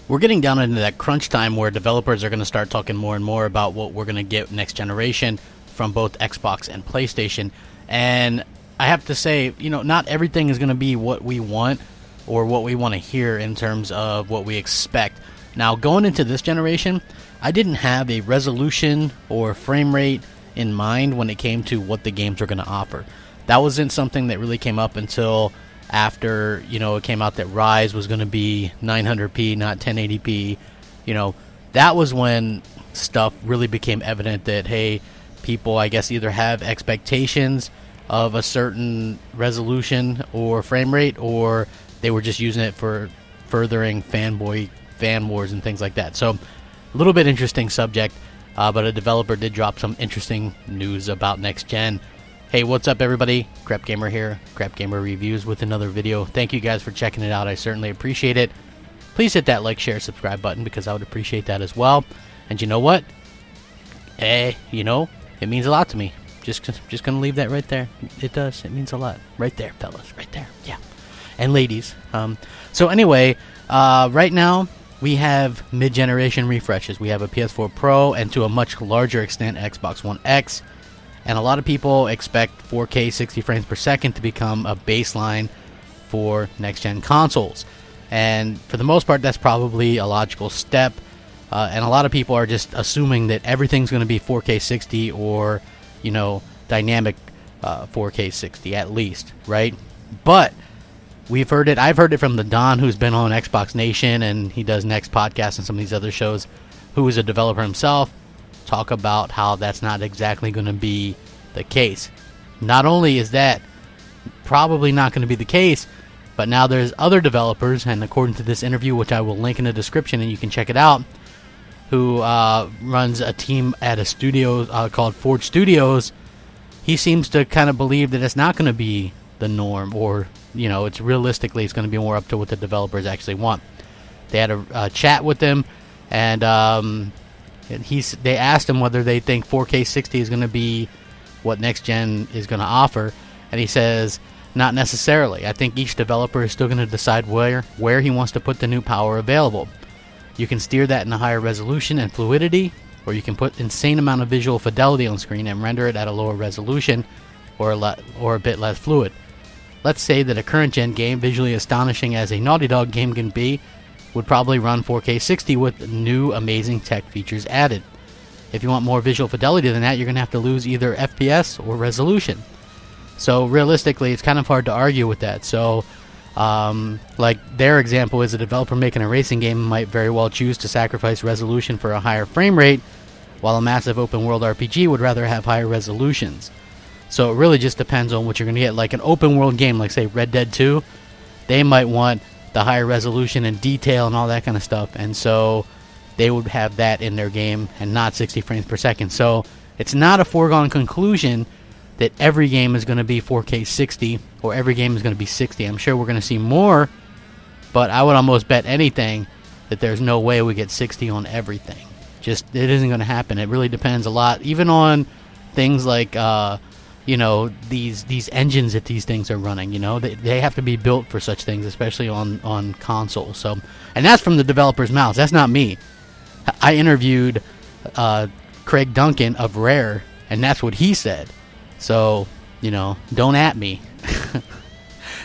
We're getting down into that crunch time where developers are going to start talking more and more about what we're going to get next generation from both Xbox and PlayStation. And I have to say, not everything is going to be what we want or what we want to hear in terms of what we expect. Now, going into this generation, I didn't have a resolution or frame rate in mind when it came to what the games were going to offer. That wasn't something that really came up until after, it came out that Rise was going to be 900p, not 1080p. That was when stuff really became evident that, hey, people, I guess, either have expectations of a certain resolution or frame rate, or they were just using it for furthering fan wars and things like that. So, a little bit interesting subject, but a developer did drop some interesting news about next gen. Hey, what's up, everybody? Crapgamer here, Crapgamer Reviews with another video. Thank you guys for checking it out. I certainly appreciate it. Please hit that like, share, subscribe button because I would appreciate that as well. And you know what? It means a lot to me. Just gonna leave that right there. It does. It means a lot. Right there, fellas. Right there. Yeah. And ladies. So anyway, right now we have mid-generation refreshes. We have a PS4 Pro and, to a much larger extent, Xbox One X. And a lot of people expect 4K 60 frames per second to become a baseline for next-gen consoles. And for the most part, that's probably a logical step. And a lot of people are just assuming that everything's going to be 4K 60 or, dynamic 4K 60 at least, right? But we've heard it. I've heard it from the Don, who's been on Xbox Nation, and he does Next Podcast and some of these other shows, who is a developer himself, talk about how that's not exactly going to be the case. Not only is that probably not going to be the case, but now there's other developers, and according to this interview, which I will link in the description and you can check it out, who runs a team at a studio called Forge Studios. He seems to kind of believe that it's not going to be the norm, or it's realistically it's going to be more up to what the developers actually want. They had a chat with him, and they asked him whether they think 4K 60 is going to be what next gen is going to offer, and he says not necessarily. I think each developer is still going to decide where he wants to put the new power available. You can steer that in a higher resolution and fluidity, or you can put insane amount of visual fidelity on screen and render it at a lower resolution or a bit less fluid. Let's say that a current gen game, visually astonishing as a Naughty Dog game can be, would probably run 4K 60 with new amazing tech features added. If you want more visual fidelity than that, you're going to have to lose either FPS or resolution. So realistically, it's kind of hard to argue with that. So, like their example is a developer making a racing game might very well choose to sacrifice resolution for a higher frame rate, while a massive open world RPG would rather have higher resolutions. So it really just depends on what you're going to get. Like an open world game, like say Red Dead 2, they might want the higher resolution and detail and all that kind of stuff, and so they would have that in their game and not 60 frames per second. So it's not a foregone conclusion that every game is going to be 4K 60 or every game is going to be 60. I'm sure we're going to see more, but I would almost bet anything that there's no way we get 60 on everything. Just, it isn't going to happen. It really depends a lot, even on things like these engines that these things are running. They have to be built for such things, especially on consoles. So, and that's from the developer's mouths. That's not me. I interviewed Craig Duncan of Rare, and that's what he said. So, don't at me.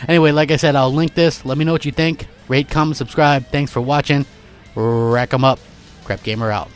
Anyway, like I said, I'll link this. Let me know what you think. Rate, comment, subscribe. Thanks for watching. Rack 'em up. Crapgamer out.